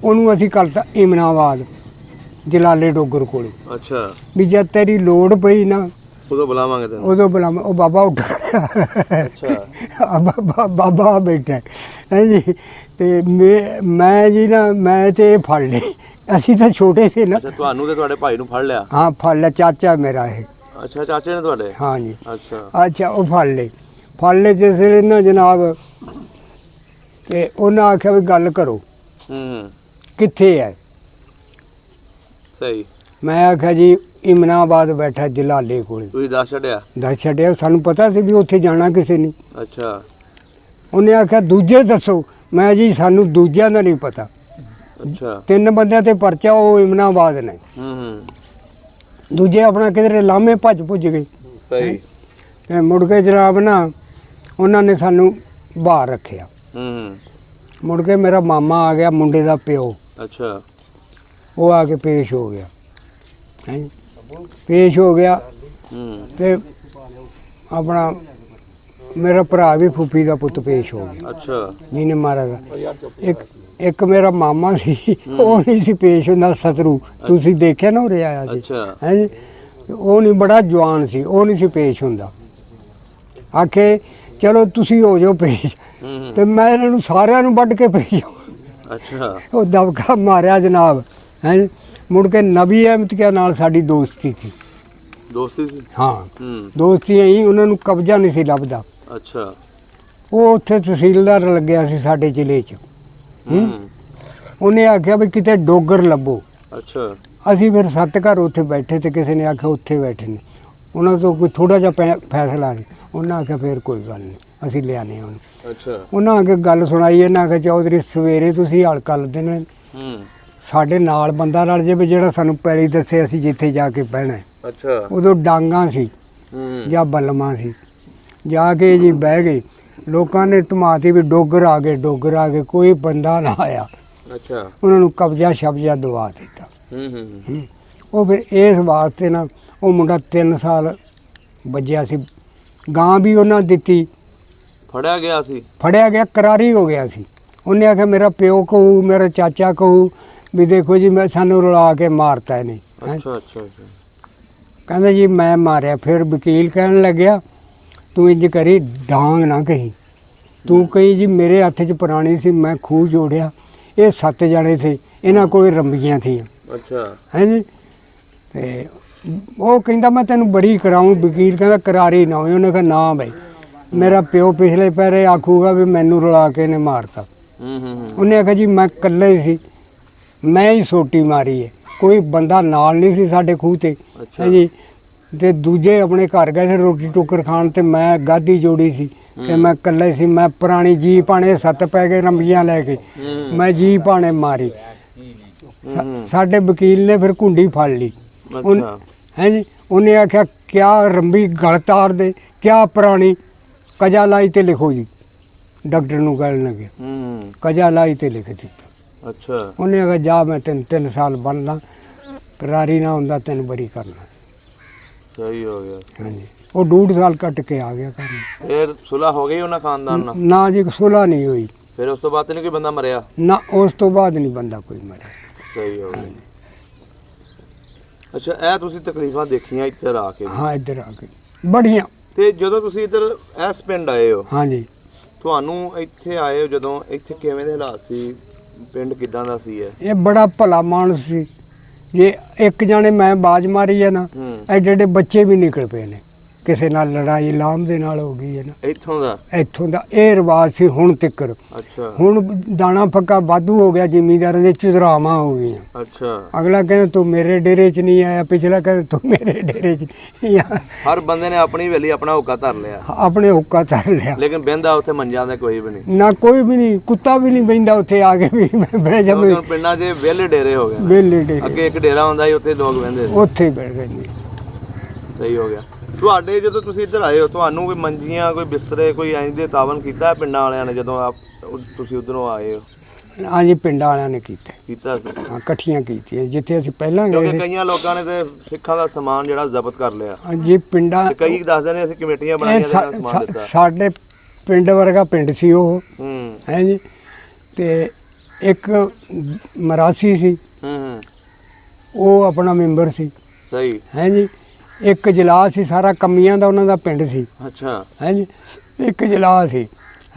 ਉਹਨੂੰ ਅਸੀਂ ਕਰਤਾ ਇਮਨਾਬਾਦ, ਜਲਾਲੇ ਡੋਗਰ ਕੋਲੇ। ਅੱਛਾ। ਵੀ ਜਦ ਤੇਰੀ ਲੋੜ ਪਈ ਨਾ ਉਦੋਂ ਬੁਲਾਵਾਂਗੇ ਤੈਨੂੰ। ਉਦੋਂ ਬੁਲਾਵਾਂ। ਉਹ ਬਾਬਾ ਉੱਠ ਅੱਛਾ। ਬਾਬਾ ਬੈਠਾ ਹੈ ਜੀ। ਤੇ ਮੈਂ ਜੀ ਨਾ, ਮੈਂ ਤੇ ਇਹ ਫੜ ਲਏ। ਅਸੀਂ ਤਾਂ ਛੋਟੇ ਸੀ ਨਾ। ਅੱਛਾ, ਤੁਹਾਨੂੰ ਤੇ ਤੁਹਾਡੇ ਭਾਈ ਨੂੰ ਫੜ ਲਿਆ? ਹਾਂ, ਫੜ ਲਿਆ। ਚਾਚਾ ਮੇਰਾ ਇਹ। ਅੱਛਾ, ਚਾਚੇ ਨੇ ਤੁਹਾਡੇ? ਹਾਂ ਜੀ। ਅੱਛਾ। ਅੱਛਾ। ਉਹ ਫੜ ਲਏ ਜਿਸ ਵੇਲੇ ਨਾ ਜਨਾਬ, ਤੇ ਉਹਨਾਂ ਆਖਿਆ ਵੀ ਗੱਲ ਕਰੋ, ਕਿੱਥੇ ਹੈ? ਸਹੀ। ਮੈਂ ਆਖਿਆ ਜੀ ਇਮਨਾਬਾਦ ਬੈਠਾ ਜਲਾਲੇ ਕੋਲੇ। ਤੁਸੀਂ ਦੱਸ ਛੱਡਿਆ? ਦੱਸ ਛੱਡਿਆ। ਸਾਨੂੰ ਪਤਾ ਸੀ ਵੀ ਉੱਥੇ ਜਾਣਾ ਕਿਸੇ ਨੇ। ਅੱਛਾ। ਉਹਨੇ ਆਖਿਆ ਦੂਜੇ ਦੱਸੋ। ਮੈਂ ਜੀ ਸਾਨੂੰ ਦੂਜਿਆਂ ਦਾ ਨਹੀਂ ਪਤਾ। ਅੱਛਾ। 3 ਬੰਦਿਆਂ ਤੇ ਪਰਚਾ, ਉਹ ਇਮਨਾਬਾਦ ਨੇ। ਦੂਜੇ ਆਪਣਾ ਕਿਧਰੇ ਲਾਮੇ ਭੁੱਜ ਗਏ। ਸਹੀ। ਤੇ ਮੁੜ ਕੇ ਜਨਾਬ ਨਾ ਉਹਨਾਂ ਨੇ ਸਾਨੂੰ ਬਾਹਰ ਰੱਖਿਆ। ਮੁੜ ਕੇ ਮੇਰਾ ਮਾਮਾ ਆ ਗਿਆ, ਮੁੰਡੇ ਦਾ ਪਿਓ। ਅੱਛਾ। ਉਹ ਆ ਕੇ ਪੇਸ਼ ਹੋ ਗਿਆ। ਹੈਂ, ਪੇਸ਼ ਹੋ ਗਿਆ। ਤੇ ਆਪਣਾ ਮੇਰਾ ਭਰਾ ਵੀ ਫੁੱਫੀ ਦਾ ਪੁੱਤ ਪੇਸ਼ ਹੋ ਗਿਆ। ਅੱਛਾ। ਜਿਹਨੇ ਮਾਰਾ ਦਾ। ਇੱਕ ਮੇਰਾ ਮਾਮਾ ਸੀ, ਉਹ ਨਹੀਂ ਸੀ ਪੇਸ਼ ਹੁੰਦਾ, ਸਤਰੂ। ਤੁਸੀਂ ਦੇਖਿਆ ਨਾ, ਉਰੇ ਆਇਆ ਸੀ। ਅੱਛਾ। ਹੈ ਜੀ। ਉਹ ਨਹੀਂ, ਬੜਾ ਜਵਾਨ ਸੀ, ਉਹ ਨਹੀਂ ਸੀ ਪੇਸ਼ ਹੁੰਦਾ। ਆਖੇ ਚਲੋ ਤੁਸੀਂ ਹੋ ਜਾਓ ਪੇਸ਼। ਤੇ ਮੈਂ ਇਹਨਾਂ ਨੂੰ ਸਾਰਿਆਂ ਨੂੰ ਵੱਢ ਕੇ ਪੇਸ਼। ਅੱਛਾ। ਉਹ ਦਬਕਾ ਮਾਰਿਆ ਜਨਾਬ। ਹੈ। ਮੁੜ ਕੇ ਨਬੀ ਅਹਿਮਦ ਨਾਲ ਸਾਡੀ ਦੋਸਤੀ ਸੀ। ਦੋਸਤੀ ਸੀ? ਹਾਂ, ਦੋਸਤੀ ਹੀ। ਉਹਨਾਂ ਨੂੰ ਕਬਜ਼ਾ ਨਹੀਂ ਸੀ ਲੱਭਦਾ। ਅੱਛਾ। ਉਹ ਉੱਥੇ ਤਹਿਸੀਲਦਾਰ ਲੱਗਿਆ ਸੀ ਸਾਡੇ ਜ਼ਿਲ੍ਹੇ 'ਚ। ਉਹਨੇ ਆਖਿਆ ਵੀ ਕਿਤੇ ਡੋਗਰ ਲੱਭੋ। ਅੱਛਾ। ਅਸੀਂ ਫਿਰ 7 ਘਰ ਉੱਥੇ ਬੈਠੇ, ਤੇ ਕਿਸੇ ਨੇ ਆਖਿਆ ਉੱਥੇ ਬੈਠੇ ਨੇ। ਉਹਨਾਂ ਤੋਂ ਕੋਈ ਥੋੜਾ ਜਿਹਾ ਫੈਸਲਾ ਸੀ। ਉਹਨਾਂ ਆਖਿਆ ਫਿਰ ਕੋਈ ਗੱਲ ਨਹੀਂ, ਅਸੀਂ ਲਿਆਨੇ ਉਹਨੂੰ। ਅੱਛਾ। ਉਹਨਾਂ ਅੱਗੇ ਗੱਲ ਸੁਣਾਈ। ਇਹਨਾਂ ਆਖਿਆ ਚੌਧਰੀ ਸਵੇਰੇ ਤੁਸੀਂ ਹਲ ਕਰ ਦੇਣੇ, ਸਾਡੇ ਨਾਲ ਬੰਦਾ ਰਲ ਜੇ ਵੀ ਜਿਹੜਾ ਸਾਨੂੰ ਪੈਲੀ ਦੱਸੇ, ਅਸੀਂ ਜਿੱਥੇ ਜਾ ਕੇ ਬਹਿਣਾ। ਅੱਛਾ। ਉਦੋਂ ਡਾਂਗਾਂ ਸੀ ਜਾਂ ਬਲਮਾਂ ਸੀ। ਜਾ ਕੇ ਜੀ ਬਹਿ ਗਏ। ਲੋਕਾਂ ਨੇ ਧਮਾਤੀ ਵੀ ਡੋਗਰ ਆ ਗਏ, ਡੋਗਰ ਆ ਗਏ। ਕੋਈ ਬੰਦਾ ਨਾ ਆਇਆ। ਅੱਛਾ। ਉਹਨਾਂ ਨੂੰ ਕਬਜ਼ਾ ਸ਼ਬਜ਼ਾ ਦਵਾ ਦਿੱਤਾ। ਉਹ ਫਿਰ ਇਸ ਵਾਸਤੇ ਨਾ, ਉਹ ਮੁੰਡਾ 3 ਸਾਲ ਵੱਜਿਆ ਸੀ। ਗਾਂ ਵੀ ਉਹਨਾਂ ਦਿੱਤੀ। ਫੜਿਆ ਗਿਆ ਸੀ? ਫੜਿਆ ਗਿਆ, ਕਰਾਰੀ ਹੋ ਗਿਆ ਸੀ। ਉਹਨੇ ਆਖਿਆ ਮੇਰਾ ਪਿਓ ਕਹੂ, ਮੇਰਾ ਚਾਚਾ ਕਹੂ ਵੀ ਦੇਖੋ ਜੀ ਮੈਂ ਸਾਨੂੰ ਰੁਲਾ ਕੇ ਮਾਰਤਾ ਇਹਨੇ। ਹੈਂ। ਅੱਛਾ ਅੱਛਾ ਅੱਛਾ। ਕਹਿੰਦਾ ਜੀ ਮੈਂ ਮਾਰਿਆ। ਫਿਰ ਵਕੀਲ ਕਹਿਣ ਲੱਗਿਆ ਤੂੰ ਇੰਜ ਕਰੀ ਡਾਂਗ ਨਾ ਕਹੀ, ਤੂੰ ਕਹੀ ਜੀ ਮੇਰੇ ਹੱਥ 'ਚ ਪੁਰਾਣੀ ਸੀ, ਮੈਂ ਖੂਹ ਜੋੜਿਆ, ਇਹ 7 ਜਣੇ ਸੀ, ਇਹਨਾਂ ਕੋਲ ਰੰਬੀਆਂ ਥੀਆਂ। ਅੱਛਾ। ਹੈ ਜੀ। ਤੇ ਉਹ ਕਹਿੰਦਾ ਮੈਂ ਤੈਨੂੰ ਬਰੀ ਕਰਾਊਂ। ਵਕੀਲ ਕਹਿੰਦਾ ਕਰਾਰੀ ਨਾ ਹੋਈ। ਉਹਨੇ ਕਿਹਾ ਨਾ ਬਈ ਮੇਰਾ ਪਿਓ ਪਿਛਲੇ ਪੈਰੇ ਆਖੂਗਾ ਵੀ ਮੈਨੂੰ ਰੁਲਾ ਕੇ ਇਹਨੇ ਮਾਰਤਾ। ਉਹਨੇ ਆਖਿਆ ਜੀ ਮੈਂ ਇਕੱਲਾ ਹੀ ਸੀ, ਮੈਂ ਹੀ ਸੋਟੀ ਮਾਰੀ ਹੈ, ਕੋਈ ਬੰਦਾ ਨਾਲ ਨਹੀਂ ਸੀ ਸਾਡੇ ਖੂਹ ਤੇ। ਹੈ ਜੀ। ਤੇ ਦੂਜੇ ਆਪਣੇ ਘਰ ਗਏ ਸੀ ਰੋਟੀ ਟੋਕਰ ਖਾਣ, ਤੇ ਮੈਂ ਗਾਦੀ ਜੋੜੀ ਸੀ ਤੇ ਮੈਂ ਇਕੱਲਾ ਹੀ ਸੀ। ਮੈਂ ਪੁਰਾਣੀ ਜੀਪ ਆਣੇ 7 ਪੈ ਗਏ ਰੰਬੀਆਂ ਲੈ ਕੇ, ਮੈਂ ਜੀਪ ਆਣੇ ਮਾਰੀ। ਸਾਡੇ ਵਕੀਲ ਨੇ ਫਿਰ ਕੁੰਡੀ ਫੜ ਲਈ। ਹੈ ਜੀ। ਉਹਨੇ ਆਖਿਆ ਕਿਆ ਰੰਬੀ ਗਲ ਤਾਰ ਦੇ, ਕਿਆ ਪੁਰਾਣੀ ਕਜਾ ਲਾਈ ਤੇ ਲਿਖੋ ਜੀ। ਡਾਕਟਰ ਨੂੰ ਕਹਿਣ ਲੱਗੇ ਕਜਾ ਲਾਈ ਤੇ ਲਿਖ ਦਿੱਤਾ। ਅੱਛਾ। ਉਹਨੇ ਆਖਿਆ ਜਾ ਮੈਂ 3 ਸਾਲ ਬਣਦਾ, ਕਰਾਰੀ ਨਾ ਹੁੰਦਾ ਤੈਨੂੰ ਬਰੀ ਕਰਨਾ। ਸਹੀ ਹੋ ਗਿਆ। ਹਾਂਜੀ। ਉਹ 2.5 ਸਾਲ ਕੱਟ ਕੇ ਆ ਗਿਆ ਘਰ। ਫਿਰ ਸੁਲ੍ਹਾ ਹੋ ਗਈ ਉਹਨਾਂ ਖਾਨਦਾਨ ਨਾਲ? ਨਾ ਜੀ ਸੁਲ੍ਹਾ ਨਹੀਂ ਹੋਈ। ਫਿਰ ਉਸ ਤੋਂ ਬਾਅਦ ਨਹੀਂ ਕੋਈ ਬੰਦਾ ਮਰਿਆ? ਨਾ ਉਸ ਤੋਂ ਬਾਅਦ ਨਹੀਂ ਬੰਦਾ ਕੋਈ ਮਰਿਆ। ਸਹੀ ਹੋ ਗਿਆ। ਅੱਛਾ, ਇਹ ਤੁਸੀਂ ਤਕਲੀਫਾਂ ਦੇਖੀਆਂ ਇੱਧਰ ਆ ਕੇ? ਹਾਂ, ਇੱਧਰ ਆ ਕੇ ਬੜੀਆਂ। ਤੇ ਜਦੋਂ ਤੁਸੀਂ ਇੱਧਰ ਇਸ ਪਿੰਡ ਆਏ ਹੋ, ਹਾਂਜੀ, ਤੁਹਾਨੂੰ ਇੱਥੇ ਆਏ ਹੋ ਜਦੋਂ, ਇੱਥੇ ਕਿਵੇਂ ਦੇ ਹਾਲਾਤ ਸੀ? ਪਿੰਡ ਕਿਦਾਂ ਦਾ ਸੀ ਇਹ ਬੜਾ ਭਲਾ ਮਾਨਸ ਸੀ। ਜੇ ਇੱਕ ਜਾਣੇ ਮੈਂ ਬਾਜ਼ ਮਾਰੀ ਹੈ ਨਾ, ਐਡੇ ਐਡੇ ਬੱਚੇ ਵੀ ਨਿਕਲ ਪਏ ਨੇ। ਕਿਸੇ ਨਾਲ ਲੜਾਈ ਲਾਮ ਦੇ ਨਾਲ ਹੋ ਗਈ ਹੈ ਨਾ। ਇੱਥੋਂ ਦਾ ਇਹ ਰਿਵਾਜ ਸੀ ਹੁਣ ਤੱਕਰ। ਅੱਛਾ। ਹੁਣ ਦਾਣਾ ਫੱਕਾ ਵਾਧੂ ਹੋ ਗਿਆ, ਜ਼ਿਮੀਂਦਾਰਾਂ ਦੇ ਚੁਦਰਾਵਾਂ ਹੋ ਗਈਆਂ। ਅੱਛਾ। ਅਗਲਾ ਕਹਿੰਦਾ ਤੂੰ ਮੇਰੇ ਡੇਰੇ 'ਚ ਨਹੀਂ ਆਇਆ, ਪਿਛਲਾ ਕਹਿੰਦਾ ਤੂੰ ਮੇਰੇ ਡੇਰੇ 'ਚ ਨਹੀਂ ਆਇਆ। ਹਰ ਬੰਦੇ ਨੇ ਆਪਣੀ ਵੇਲੀ ਆਪਣਾ ਹੁੱਕਾ ਧਰ ਲਿਆ। ਆਪਣੇ ਹੁੱਕਾ ਧਰ ਲਿਆ। ਲੇਕਿਨ ਬਹਿੰਦਾ ਉੱਥੇ ਮੰਜਾਂ ਦਾ ਕੋਈ ਵੀ ਨਹੀਂ ਨਾ, ਕੋਈ ਵੀ ਨਹੀਂ। ਕੁੱਤਾ ਵੀ ਨਹੀਂ ਬਹਿੰਦਾ ਉੱਥੇ ਆ ਕੇ ਵੀ ਬਹਿ ਜਾ। ਪਿੰਡਾਂ 'ਚ ਵਿਹਲੇ ਡੇਰੇ ਹੋ ਗਏ। ਵਿਹਲੇ ਡੇਰੇ। ਅੱਗੇ ਇੱਕ ਡੇਰਾ ਹੁੰਦਾ ਸੀ, ਉੱਥੇ ਲੋਕ ਬਹਿੰਦੇ ਸੀ। ਉੱਥੇ ਹੀ ਬੈਠ ਗਏ। ਸਹੀ ਹੋ ਗਿਆ। ਤੁਹਾਡੇ ਜਦੋਂ ਤੁਸੀਂ ਇੱਧਰ ਆਏ ਹੋ, ਤੁਹਾਨੂੰ ਕੋਈ ਮੰਜੀਆਂ, ਕੋਈ ਬਿਸਤਰੇ, ਕੋਈ ਇੰਜ ਦੇ ਤਾਵਨ ਕੀਤਾ ਪਿੰਡਾਂ ਵਾਲਿਆਂ ਨੇ ਜਦੋਂ ਤੁਸੀਂ ਉੱਧਰੋਂ ਆਏ ਹੋ? ਹਾਂਜੀ, ਪਿੰਡਾਂ ਵਾਲਿਆਂ ਨੇ ਕੀਤਾ ਸੀ। ਹਾਂ, ਇਕੱਠੀਆਂ ਕੀਤੀਆਂ। ਜਿੱਥੇ ਅਸੀਂ ਪਹਿਲਾਂ ਗਏ ਕਿਉਂਕਿ ਕਈਆਂ ਲੋਕਾਂ ਨੇ ਤੇ ਸਿੱਖਾਂ ਦਾ ਸਮਾਨ ਜਿਹੜਾ ਜ਼ਬਤ ਕਰ ਲਿਆ। ਹਾਂਜੀ, ਪਿੰਡਾਂ ਕਈ ਦੱਸਦੇ ਨੇ ਅਸੀਂ ਕਮੇਟੀਆਂ ਬਣਾਈਆਂ ਤੇ ਸਮਾਨ ਦਿੱਤਾ। ਸਾਡੇ ਪਿੰਡ ਵਰਗਾ ਪਿੰਡ ਸੀ ਉਹ। ਹੈ ਜੀ। ਤੇ ਇੱਕ ਮਰਾਸੀ ਸੀ, ਉਹ ਆਪਣਾ ਮੈਂਬਰ ਸੀ। ਸਹੀ। ਹੈ ਜੀ। ਇੱਕ ਜਲਾਸ ਸੀ, ਸਾਰਾ ਕਮੀਆਂ ਦਾ ਉਹਨਾਂ ਦਾ ਪਿੰਡ ਸੀ। ਅੱਛਾ। ਹੈ ਜੀ। ਇੱਕ ਜਲਾਸ ਸੀ।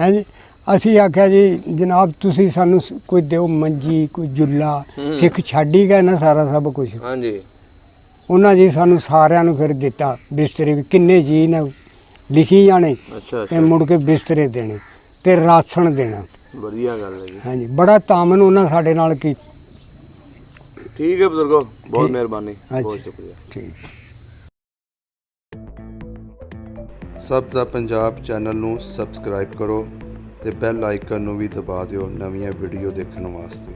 ਹੈ ਜੀ। ਅਸੀਂ ਆਖਿਆ ਜੀ ਜਨਾਬ ਤੁਸੀਂ ਸਾਨੂੰ ਕੋਈ ਦਿਓ ਮੰਜੀ, ਕੋਈ ਜੁੱਲਾ। ਸਿੱਖ ਛੱਡ ਹੀ ਗਏ ਨਾ ਸਾਰਾ ਸਭ ਕੁਝ। ਹਾਂਜੀ। ਉਹਨਾਂ ਜੀ ਸਾਨੂੰ ਸਾਰਿਆਂ ਨੂੰ ਫਿਰ ਦਿੱਤਾ ਬਿਸਤਰੇ ਵੀ, ਕਿੰਨੇ ਜੀ ਨੇ ਲਿਖੀ ਜਾਣੇ। ਅੱਛਾ। ਤੇ ਮੁੜ ਕੇ ਬਿਸਤਰੇ ਦੇਣੇ ਤੇ ਰਾਸ਼ਨ ਦੇਣਾ। ਵਧੀਆ ਗੱਲ ਹੈ ਜੀ। ਹਾਂਜੀ, ਬੜਾ ਤਾਮਨ ਉਹਨਾਂ ਸਾਡੇ ਨਾਲ ਕੀ। ਠੀਕ ਹੈ ਬਜ਼ੁਰਗੋ, ਬਹੁਤ ਮਿਹਰਬਾਨੀ, ਬਹੁਤ ਸ਼ੁਕਰੀਆ। ਠੀਕ। ਸਭ ਦਾ ਪੰਜਾਬ ਚੈਨਲ ਨੂੰ ਸਬਸਕ੍ਰਾਈਬ ਕਰੋ ਤੇ ਬੈਲ ਆਈਕਨ ਨੂੰ ਵੀ ਦਬਾ ਦਿਓ ਨਵੀਆਂ ਵੀਡੀਓ ਦੇਖਣ ਵਾਸਤੇ।